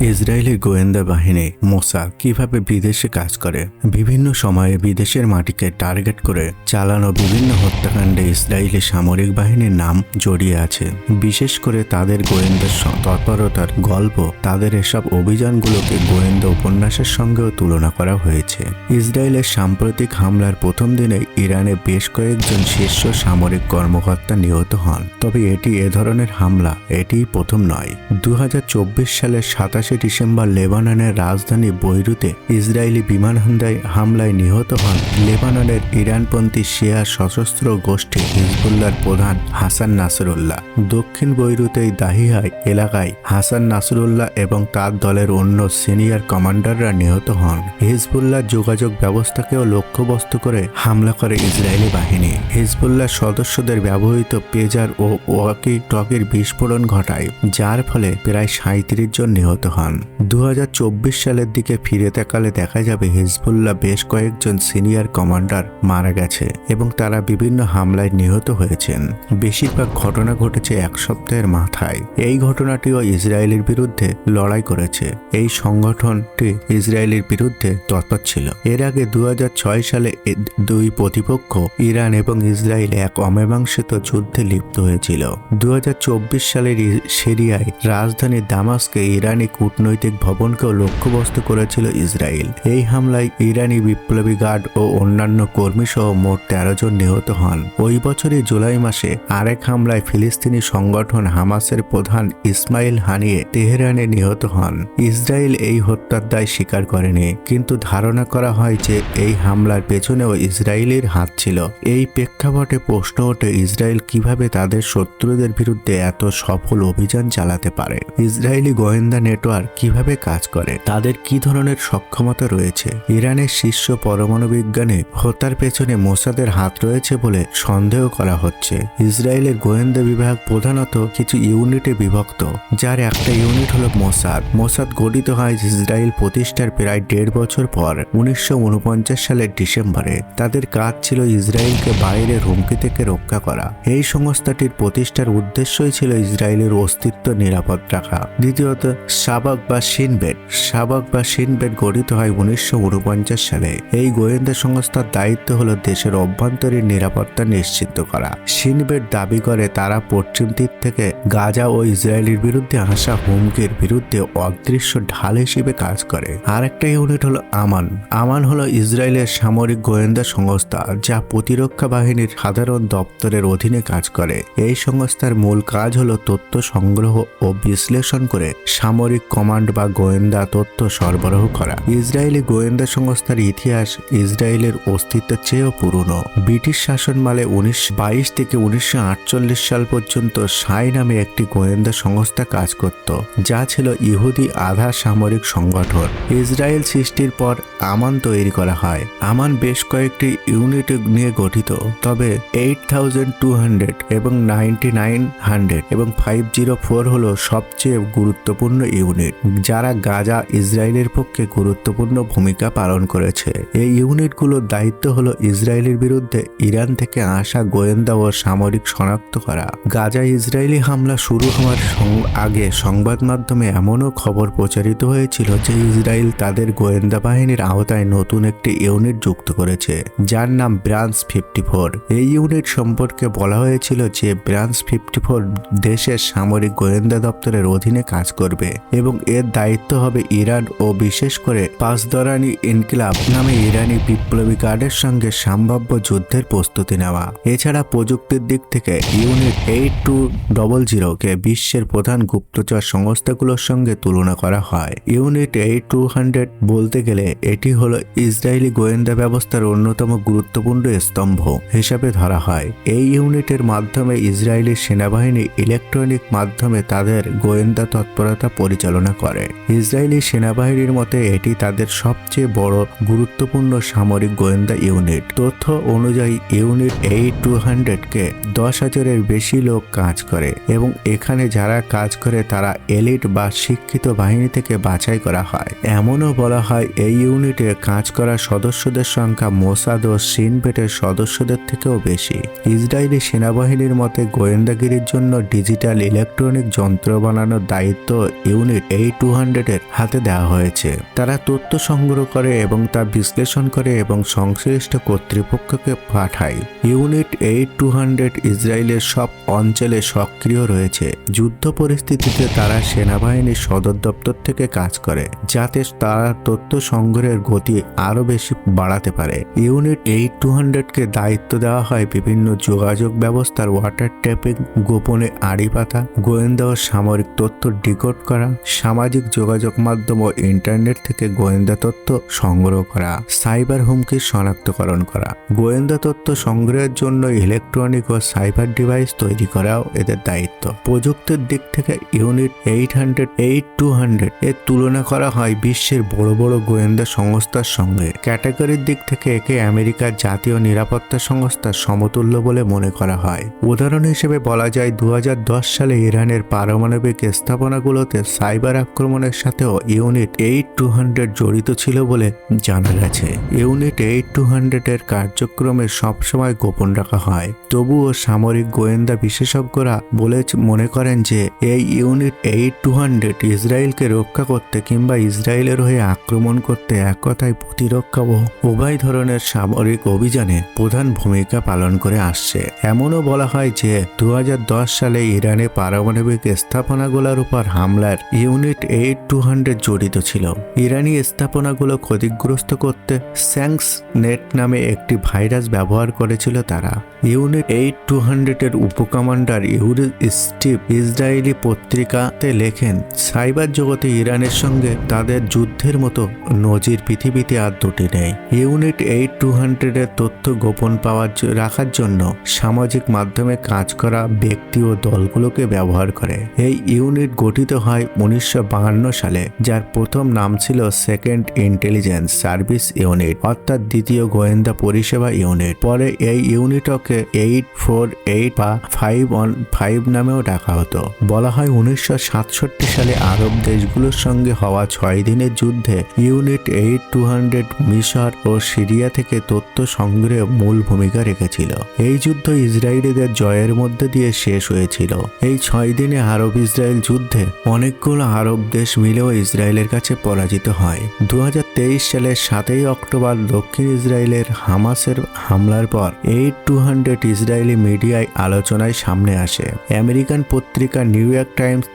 Israeli গোয়েন্দা বাহিনী Mossad কিভাবে বিদেশে কাজ করে। বিভিন্ন সময়ে বিদেশের মাটিকে টার্গেট করে চালানো বিভিন্ন হত্যাকাণ্ডে ইসরায়েলি সামরিক বাহিনীর নাম জড়িয়ে আছে। বিশেষ করে তাদের গোয়েন্দা তৎপরতার গল্প, তাদের এসব অভিযানগুলোকে গোয়েন্দা উপন্যাসের সঙ্গেও তুলনা করা হয়েছে। ইসরায়েলের সাম্প্রতিক হামলার প্রথম দিনে ইরানে বেশ কয়েকজন শীর্ষ সামরিক কর্মকর্তা নিহত হন। তবে এটি এ ধরনের হামলা এটিই প্রথম নয়। 2024 সালের 27 ডিসেম্বর লেবাননের রাজধানী বৈরুতে ইসরায়েলি বিমান হামলায় নিহত হন লেবাননের ইরানপন্থী শিয়া সশস্ত্র গোষ্ঠী হিজবুল্লাহর প্রধান হাসান নাসরুল্লাহ। দক্ষিণ বৈরুতেই দাহিয়ায় এলাকায় হাসান নাসরুল্লাহ এবং তার দলের অন্য সিনিয়র কমান্ডাররা নিহত হন। হিজবুল্লাহর যোগাযোগ ব্যবস্থাকেও লক্ষ্যবস্তু করে হামলা করে ইসরায়েলি বাহিনী। হিজবুল্লাহ সদস্যদের ব্যবহৃত পেজার ও ওয়াকি টকির বিস্ফোরণ ঘটায়, যার ফলে প্রায় 37 জন নিহত হন। 2024 সালের দিকে ফিরে তাকালে দেখা যাবে হিজবুল্লাহ বেশ কয়েকজন সিনিয়র কমান্ডার মারা গেছে এবং তারা বিভিন্ন হামলায় নিহত হয়েছেন। বেশিরভাগ ঘটনা ঘটেছে এক সপ্তাহের মাথায়। এই ঘটনাটিও ইসরায়েলের বিরুদ্ধে লড়াই করেছে। এই সংগঠনটি ইসরায়েলের বিরুদ্ধে তৎপর ছিল। এর আগে 2006 সালে দুই প্রতিপক্ষ ইরান এবং ইসরায়েল এক অমীমাংসিত যুদ্ধে লিপ্ত হয়েছিল। 2024 সালের সিরিয়ায় রাজধানী দামাস্কে ইরানি কূটনৈতিক ভবনকেও লক্ষ্যবস্তু করেছিল ইসরায়েল। এই হামলায় ইরানি বিপ্লবী গার্ড ও অন্যান্য কর্মী সহ মোট 13 জন নিহত হন। ওই বছরই জুলাই মাসে আরেক হামলায় ফিলিস্তিনি সংগঠন হামাসের প্রধান ইসমাইল হানিয়ে তেহরানে নিহত হন। ইসরায়েল এই হত্যার দায় স্বীকার করেনি, কিন্তু ধারণা করা হয় যে এই হামলার পেছনেও ইসরায়েলের হাত ছিল। এই প্রেক্ষাপটে প্রশ্ন ওঠে, ইসরায়েল কিভাবে তাদের শত্রুদের বিরুদ্ধে এত সফল অভিযান চালাতে পারে। ইসরায়েলি গোয়েন্দা নেটওয়ার্ক কিভাবে কাজ করে, তাদের কি ধরনের সক্ষমতা রয়েছে। ইরানের শীর্ষ পরমাণু বিজ্ঞানী হত্যার পেছনে মোসাদের হাত রয়েছে বলে সন্দেহ করা হচ্ছে। ইসরায়েলের গোয়েন্দা বিভাগ প্রধানত কিছু ইউনিটে বিভক্ত, যার একটা ইউনিট হলো মোসাদ। মোসাদ গঠিত হয় ইসরায়েল প্রতিষ্ঠার প্রায় 1.5 বছর পর 1949 সালের ডিসেম্বরে। তাদের কাজ ছিল ইসরায়েলকে বাইরের হুমকি থেকে রক্ষা করা। এই সংস্থাটির প্রতিষ্ঠার উদ্দেশ্যই ছিল ইসরায়েলের অস্তিত্ব নিরাপদ রাখা। দ্বিতীয়ত, শাবাক বা শিনবেট গঠিত হয় 1949 সালে। এই গোয়েন্দা সংস্থার দায়িত্ব হলো দেশের অভ্যন্তরীণ নিরাপত্তা নিশ্চিত করা। শিনবেট দাবি করে তারা পশ্চিম তীর থেকে গাজা ও ইসরায়েলের বিরুদ্ধে আসা হুমকির বিরুদ্ধে অদৃশ্য ঢাল হিসেবে কাজ করে। আর একটা ইউনিট হলো আমান হলো ইসরায়েলের সামরিক গোয়েন্দা সংস্থা, যা প্রতিরক্ষা বাহিনীর সাধারণ দপ্তরের অধীনে কাজ করে। এই সংস্থার মূল কাজ হলো তথ্য সংগ্রহ ও বিশ্লেষণ করে সামরিক কমান্ড বা গোয়েন্দা তথ্য সরবরাহ করা। ইসরায়েলি গোয়েন্দা সংস্থার ইতিহাস ইসরায়েলের অস্তিত্বের চেয়েও পুরনো। ব্রিটিশ শাসনকালে 1922 থেকে 1948 সাল পর্যন্ত সাই নামে একটি গোয়েন্দা সংস্থা কাজ করত, যা ছিল ইহুদি আধা সামরিক সংগঠন। ইসরায়েল সৃষ্টির পর আমান তৈরি করা হয়। আমান বেশ কয়েকটি ইউনিট নিয়ে গঠিত, তবে 8200 এবং 9900 এবং 504 হলো সবচেয়ে গুরুত্বপূর্ণ ইউনিট, যারা গাজা ইসরায়েলের পক্ষে গুরুত্বপূর্ণ ভূমিকা পালন করেছে। এই ইউনিটগুলোর দায়িত্ব হলো ইসরায়েলের বিরুদ্ধে ইরান থেকে আসা গোয়েন্দা ও সামরিক শনাক্ত করা। গাজা ইসরায়েলি হামলা শুরু হওয়ার আগে সংবাদ মাধ্যমে এমনও খবর প্রচারিত হয়েছিল যে ইসরায়েল তাদের গোয়েন্দা বাহিনীর আওতায় নতুন একটি ইউনিট যুক্ত করেছে, যার নাম ব্রাঞ্চ 54। এই ইউনিট সম্পর্কে বলা হয়েছিল যে ব্রাঞ্চ 54 দেশের সামরিক গোয়েন্দা দপ্তরের অধীনে কাজ করবে এবং এর দায়িত্ব হবে ইরান ও বিশেষ করে পাঁচদরানি ইনকিলাব নামে ইরানি বিপ্লবী গার্ডের সঙ্গে সম্ভাব্য যুদ্ধের প্রস্তুতি নেওয়া। এছাড়া প্রযুক্তির দিক থেকে ইউনিট 8200 কে বিশ্বের প্রধান গুপ্তচর সংস্থাগুলোর সঙ্গে তুলনা করা হয়। ইউনিট 8200 বলতে গেলে এটি হলো ইসরায়েলি গোয়েন্দা ব্যবস্থার অন্যতম গুরুত্বপূর্ণ স্তম্ভ হিসাবে ধরা হয়। এই ইউনিটের মাধ্যমে ইসরায়েলি সেনাবাহিনী ইলেকট্রনিক মাধ্যমে তাদের গোয়েন্দা তৎপরতা পরিচালনা করে। ইসরায়েলি সেনাবাহিনীর মতে এটি তাদের সবচেয়ে বড় গুরুত্বপূর্ণ সামরিক গোয়েন্দা ইউনিট। তথ্য অনুযায়ী ইউনিট 8200 কে 10,000-এর বেশি লোক কাজ করে এবং এখানে যারা কাজ করে তারা এলিট বা শিক্ষিত বাহিনী থেকে বাছাই করা হয়। এমনও বলা হয় এই ইউনিটে কাজ করা সদস্যদের সংখ্যা মোসাদ ও শিনবেটের সদস্যদের থেকেও বেশি। ইসরায়েলি সেনাবাহিনীর মতে গোয়েন্দাগিরির জন্য ডিজিটাল ইলেকট্রনিক যন্ত্র বানানোর দায়িত্ব ইউনিট A200 এর হাতে দেওয়া হয়েছে। তারা তথ্য সংগ্রহ করে এবং তা বিশ্লেষণ করে এবং সংশ্লিষ্ট কর্তৃপক্ষকে পাঠায়। ইউনিট A200 ইসরায়েলের সব অঞ্চলে সক্রিয় রয়েছে। যুদ্ধ পরিস্থিতিতে তারা সেনাবাহিনীর সদর দপ্তর থেকে কাজ করে, যাতে তারা তথ্য সংগ্রহের গতি আরও বেশি বাড়াতে পারে। ইউনিট A200 কে দায়িত্ব দেওয়া হয় বিভিন্ন যোগাযোগ ব্যবস্থার ওয়াটার ট্যাপিং, গোপনে আড়ি পাতা, গোয়েন্দা ও সামরিক তথ্য ডিকোড করা, সামাজিক যোগাযোগ মাধ্যম ও ইন্টারনেট থেকে গোয়েন্দা তথ্য সংগ্রহ করা, সাইবার হুমকি শনাক্তকরণ করা। গোয়েন্দা তথ্য সংগ্রহের জন্য ইলেকট্রনিক ও সাইবার ডিভাইস তৈরি করাও এদের দায়িত্ব। প্রযুক্তির দিক থেকে ইউনিট 800 এর তুলনা করা হয় বিশ্বের বড় বড় গোয়েন্দা সংস্থার সঙ্গে। ক্যাটাগরির দিক থেকে একে আমেরিকার জাতীয় নিরাপত্তা সংস্থার সমতুল্য বলে মনে করা হয়। উদাহরণ হিসেবে বলা যায় 2010 সালে ইরানের পারমাণবিক স্থাপনাগুলোতে সাইবার আক্রমণের সাথেও ইউনিট 800 জড়িত ছিল বলে জানা গেছে। ইউনিট 800 এর কার্যক্রমে সবসময় গোপন রাখা হয়। তবুও সামরিক গোয়েন্দা বিশেষজ্ঞরা মনে করেন যে এই ইউনিট 800 ইসরায়েলকে রক্ষা করতে কিংবা ইসরায়েলের হয়ে আক্রমণ করতে, এক কথায় প্রতিরক্ষা ও উভয় ধরনের সামরিক অভিযানে প্রধান ভূমিকা পালন করে আসছে। এমনও বলা হয় যে 2010 সালে ইরানে পারমাণবিক স্থাপনাগুলোর উপর হামলার ইউনিট 800 জড়িত ছিল। ইরানি স্থাপনাগুলো ক্ষতিগ্রস্ত করতে স্যাংস নেট নামে একটি ভাইরাস ব্যবহার করেছিল তারা। ইউনিট 800 এর উপকমান্ডার ইউরি স্টিভ ইসরায়েলি পত্রিকাতে লেখেন, সাইবার জগতে ইরানের সঙ্গে তাদের যুদ্ধের মতো নজির পৃথিবীতে আর দুটি নেই। ইউনিট 800 এর তথ্য গোপন রাখার জন্য সামাজিক মাধ্যমে কাজ করা ব্যক্তি ও দলগুলোকে ব্যবহার করে। এই ইউনিট গঠিত হয় 1952 সালে, যার প্রথম নাম ছিল সেকেন্ড ইন্টেলিজেন্স সার্ভিস ইউনিট, অর্থাৎ দ্বিতীয় গোয়েন্দা পরিষেবা ইউনিট। পরে এই ইউনিটকে 848 বা 515 নামেও ডাকা হতো। বলা হয় 1967 সালে আরব দেশগুলোর সঙ্গে হওয়া 6 দিনের যুদ্ধে ইউনিট 800 মিশর ও সিরিয়া থেকে তথ্য সংগ্রহে মূল ভূমিকা রেখেছিল। এই যুদ্ধ ইসরায়েলিদের জয়ের মধ্যে দিয়ে শেষ হয়েছিল। এই 6 দিনে আরব ইসরায়েল যুদ্ধে অনেকগুলো আরব দেশ মিলেও ইসরায়েলের কাছে পরাজিত হয়। 2023 সালের 7 অক্টোবর দক্ষিণ ইসরায়েলের হামাসের হামলার পর 800 ইসরায়েলি মিডিয়ায় আলোচনায় সামনে আসে। আমেরিকান পত্রিকা নিউ ইয়র্ক টাইমস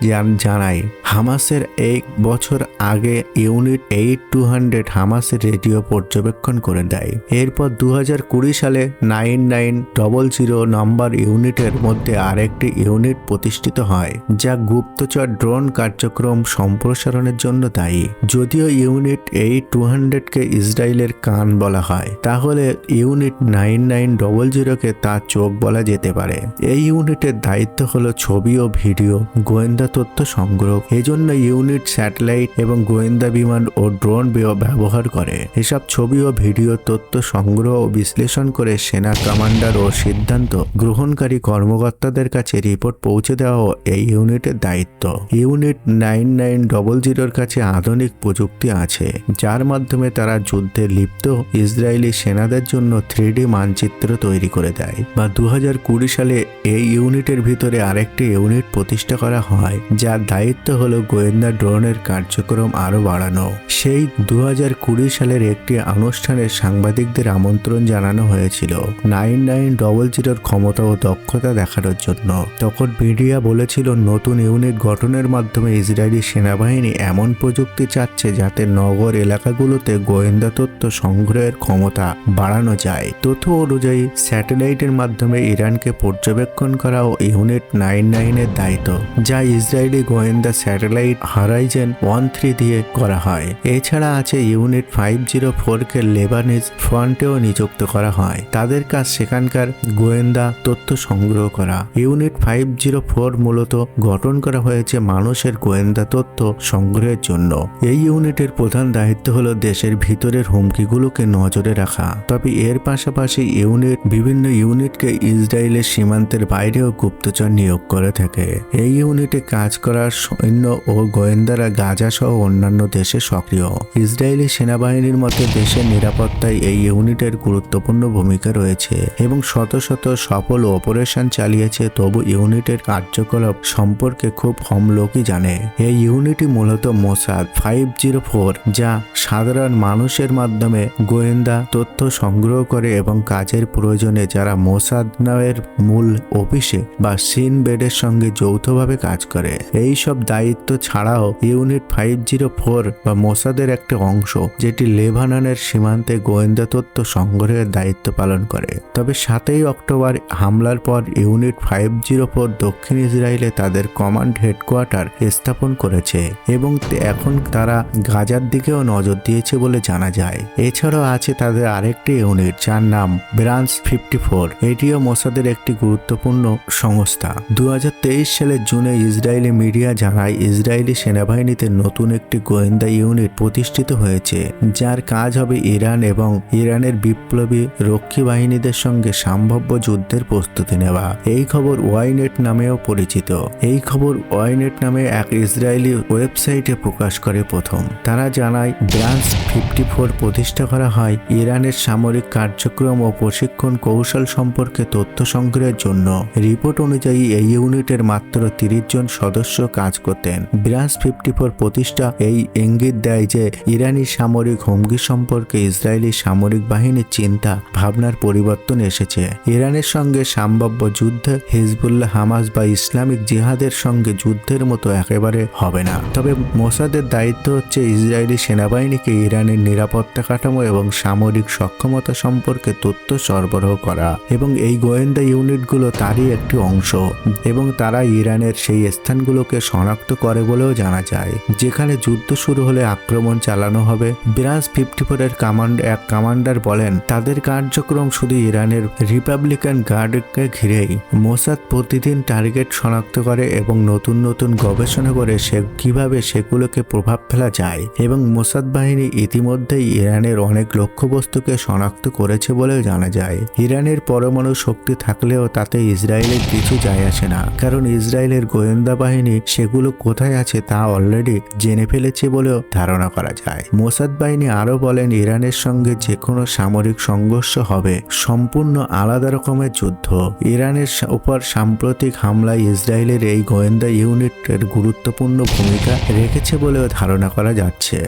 জানায়, হামাসের 1 বছর আগে ইউনিট 800 হামাসের রেডিও পর্যবেক্ষণ করে দেয়। এরপর 2020 সালে 9900 নম্বর ইউনিটের মধ্যে আরেকটি ইউনিট প্রতিষ্ঠিত হয়, যা গুপ্তচর ড্রোন কার্যক্রম সম্প্রসারণের জন্য দায়ী। যদিও ইউনিট 800-কে ইসরায়েলের কান বলা হয়, তাহলে ইউনিট 9900-কে তার চোখ বলা যেতে পারে। এই ইউনিটের দায়িত্ব হলো ছবি ও ভিডিও গোয়েন্দা তথ্য সংগ্রহ। এজন্য ইউনিট স্যাটেলাইট এবং গোয়েন্দা বিমান ও ড্রোন ব্যবহার করে। এসব ছবি ও ভিডিও তথ্য সংগ্রহ ও বিশ্লেষণ করে সেনা কমান্ডার ও সিদ্ধান্ত গ্রহণকারী কর্মকর্তাদের কাছে রিপোর্ট পৌঁছে দেওয়া এই ইউনিটের দায়িত্ব। ইউনিট 9900-এর কাছে আধুনিক প্রযুক্তি আছে, যার মাধ্যমে তারা যুদ্ধে লিপ্ত ইসরায়েলি সেনাদের জন্য 3D মানচিত্র তৈরি করে দেয়। বা 2020 সালে এই ইউনিটের ভিতরে আরেকটি ইউনিট প্রতিষ্ঠা করা হয়, যার দায়িত্ব হলো গোয়েন্দা ড্রোনের কার্যক্রম আরো বাড়ানো। সেই 2020 সালের একটি অনুষ্ঠানে সাংবাদিকদের আমন্ত্রণ জানানো হয়েছিল 9900-এর ক্ষমতা ও দক্ষতা দেখানোর জন্য। তখন মিডিয়া বলেছিল, নতুন ইউনিট গঠনের মাধ্যমে ইসরায়েলি সেনাবাহিনী এমন প্রযুক্তি চাচ্ছে যাতে নগর এলাকাগুলোতে গোয়েন্দা তথ্য সংগ্রহের ক্ষমতা বাড়ানো যায়। তথ্য অনুযায়ী স্যাটেলাইটের মাধ্যমে ইরানকে পর্যবেক্ষণ করা ও ইউনিট 99-এর দায়িত্ব, যা ইসরায়েলি গোয়েন্দা স্যাটেলাইট হরাইজন 13 দিয়ে করা হয়। এছাড়া আছে ইউনিট 504-কে লেবানিজ ফ্রন্টেও নিযুক্ত করা হয়। তাদের কাজ সেখানকার গোয়েন্দা তথ্য সংগ্রহ করা। ইউনিট 504 মূলত গঠন করা হয়েছে মানুষের গোয়েন্দা তথ্য সংগ্রহের জন্য। এই ইউনিটের প্রধান দায়িত্ব হলো দেশের ভিতরের হুমকিগুলোকে নজরে রাখা। তবে এর পাশাপাশি বিভিন্ন ইউনিটকে ইসরায়েলের সীমান্তের বাইরেও গুপ্তচর নিয়োগ করে থাকে। এই ইউনিটে কাজ করার সৈন্য ও গোয়েন্দারা গাজা সহ অন্যান্য দেশে সক্রিয়। ইসরায়েলি সেনাবাহিনীর মতে দেশের নিরাপত্তায় এই ইউনিটের গুরুত্বপূর্ণ ভূমিকা রয়েছে এবং শত শত সফল অপারেশন চালিয়েছে। তবু ইউনিটের কার্যকলাপ সম্পর্কে খুব কম লোকই জানে। এই ইউনিটই মূলত মোসাদ 504, যা সাধারণ মানুষের মাধ্যমে গোয়েন্দা তথ্য সংগ্রহ করে এবং কাজের প্রয়োজনে যারা মোসাদ নামের মূল অফিসে বা সিন বেডের সঙ্গে যৌথভাবে কাজ করে। এই সব দায়িত্ব ছাড়াও ইউনিট 504 বা মোসাদের একটা অংশ, যেটি লেবাননের সীমান্তে গোয়েন্দা তথ্য সংগ্রহের দায়িত্ব পালন করে। তবে 7ই অক্টোবর হামলার পর ইউনিট 504 দক্ষিণ ইসরায়েলে তাদের কমান্ড হেডকোয়ার্টার স্থাপন করেছে এবং এখন তারা গাজার দিকেও নজর দিয়েছে বলে জানা যায়। এছাড়াও আছে তাদের আরেকটি ইউনিট যার নাম ব্রাঞ্চ 54। এটিও মোসাদের একটি গুরুত্বপূর্ণ সংস্থা। 2023 সালের জুনে ইসরায়েলি মিডিয়া জানায় ইসরায়েলি সেনাবাহিনীতে নতুন একটি গোয়েন্দা ইউনিট প্রতিষ্ঠিত হয়েছে, যার কাজ হবে ইরান এবং ইরানের বিপ্লবী রক্ষী বাহিনীদের সঙ্গে সম্ভাব্য যুদ্ধের প্রস্তুতি নেওয়া। এই খবর ওয়াইনেট নামেও পরিচিত। এই খবর ওয়াইনেট নামে এক ইসরায়েলি ওয়েবসাইটে প্রকাশ করে প্রথম। তারা জানায় ব্রাঞ্চ 54 প্রতিষ্ঠা করা হয় ইরানের সামরিক কার্যক্রম ও প্রশিক্ষণ কৌশল সম্পর্কে তথ্য সংগ্রহের জন্য। রিপোর্ট অনুযায়ী এই ইউনিটের মাত্র 30 জন সদস্য কাজ করতেন। ব্রাঞ্চ 54 প্রতিষ্ঠা এই ইঙ্গিত দেয় যে ইরানি সামরিক হুমকি সম্পর্কে ইসরায়েলি সামরিক বাহিনীর চিন্তা ভাবনার পরিবর্তন এসেছে। ইরানের সঙ্গে সম্ভাব্য যুদ্ধ হিজবুল্লাহ, হামাস বা ইসলামিক জিহাদের সঙ্গে যুদ্ধের মতো একেবারে হবে না। তবে মোসাদের দায়িত্ব হচ্ছে ইসরায়েলি সেনাবাহিনীকে ইরানের নিরাপত্তা কাঠামো এবং সামরিক সক্ষমতা সম্পর্কে তথ্য সরবরাহ করা, এবং এই গোয়েন্দা ইউনিটগুলো তারই একটি অংশ এবং তারা ইরানের সেই স্থানগুলোকে শনাক্ত করে বলেও জানা যায় যেখানে যুদ্ধ শুরু হলে আক্রমণ চালানো হবে। ব্রাঞ্চ 54 এর কমান্ডার বলেন তাদের কার্যক্রম শুধু ইরানের রিপাবলিকান গার্ডকে ঘিরেই। মোসাদ প্রতিদিন টার্গেট শনাক্ত করে এবং নতুন নতুন গবেষণা করে কিভাবে সেগুলোকে প্রভাব ফেলা যায়, এবং মোসাদ বাহিনী ইতিমধ্যেই ইরানের অনেক লক্ষ্যবস্তুকে শনাক্ত করেছে বলেও জানা যায়। ইরানের পরমাণু শক্তি থাকলেও তাতে ইসরায়েলের কিছু যায় আসে না, কারণ ইসরায়েলের গোয়েন্দা বাহিনী সেগুলো কোথায় আছে তা অলরেডি জেনে ফেলেছে বলেও ধারণা করা যায়। মোসাদ বাহিনী আরও বলেন ইরানের সঙ্গে যে কোনো সামরিক সংঘর্ষ হবে সম্পূর্ণ আলাদা রকমের যুদ্ধ। ইরানের উপর সাম্প্রতিক হামলায় ইসরায়েলের এই গোয়েন্দা ইউনিটের গুরুত্বপূর্ণ ভূমিকা রেখেছে বলেও ধারণা করা যাচ্ছে।